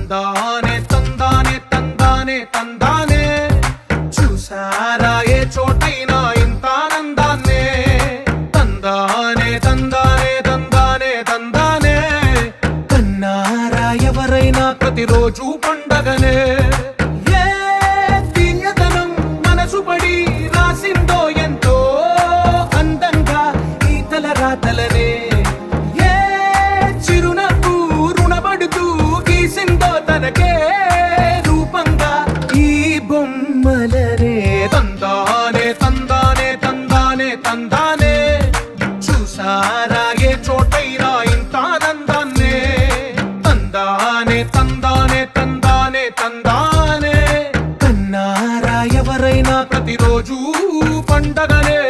తందానే తందానే తందానే తందానే చూసారా ఏ చోటైనా ఇంత ఆనందాన్నే తందానే తందానే తందానే తందానే కన్నారా ఎవరైనా ప్రతిరోజు పండగనే ఏ తీయదనం మనసు పడి రాసిందో ఎంతో అందంగా ఈ తల రాతలనే ఏ చిరునవ్వు రుణపడుతూ గీసిందో తనకే రూపంగా ఈ బొమ్మలనే తందానే తందానే తందానే తందానే చూసారా ఏ చోటైనా ఇంత ఆనందాన్నే తందానే తందానే తందానే తందానే కన్నారా ఎవరైనా ప్రతిరోజు పండగనే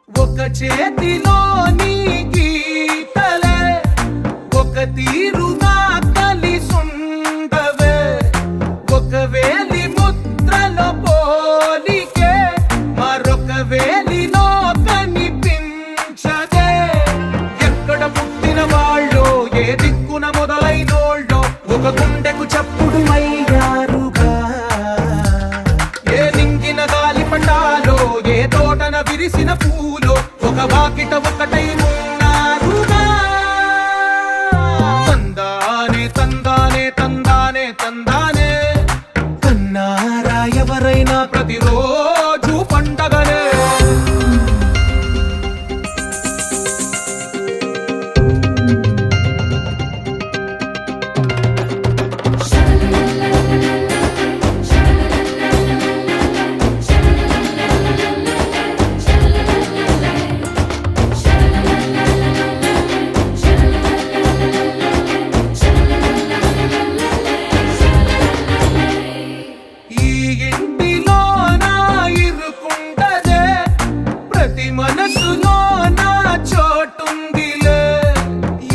ఒక చేతిలో నీ గీతలే ఒక తీరుగా కలిసుండవే ఒక వేలి ముద్రలో పోలికే మరొక వేలిలో కనిపించదే ఎక్కడ పుట్టిన వాళ్ళో ఏ దిక్కున మొదలైనోళ్ళో ఒక గుండెకు చప్పుడు అయ్యారుగా ఏ నింగిన గాలి పటాలో ఏ తోటన విరిసిన పూలో ఒక వాకిట ఒకటై ఉన్నారుగా తందానే తందానే తందానే తందానే కన్నారా ఎవరైనా ప్రతిరోజు పండగనే ఈ ఇంటిలో నా ఇరుకుండదే ప్రతి మనసులో నా చోటుందిలే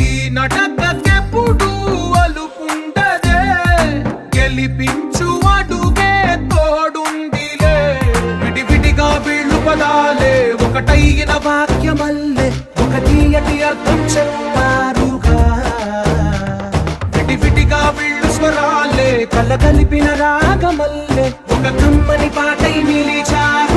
ఈ నటకెప్పుడు అలుపుండదే గెలిపించు అడుగే తోడుందిలే విడివిడిగా వీళ్ళు పదాలే ఒకటైన వాక్యమల్లే ఒక తీయటి అర్థం చెప్పారుగా విడివిడిగా వీళ్ళు స్వరాలే కలగలిపిన రాగమల్లే ఒక కమ్మని పాటై నిలిచారు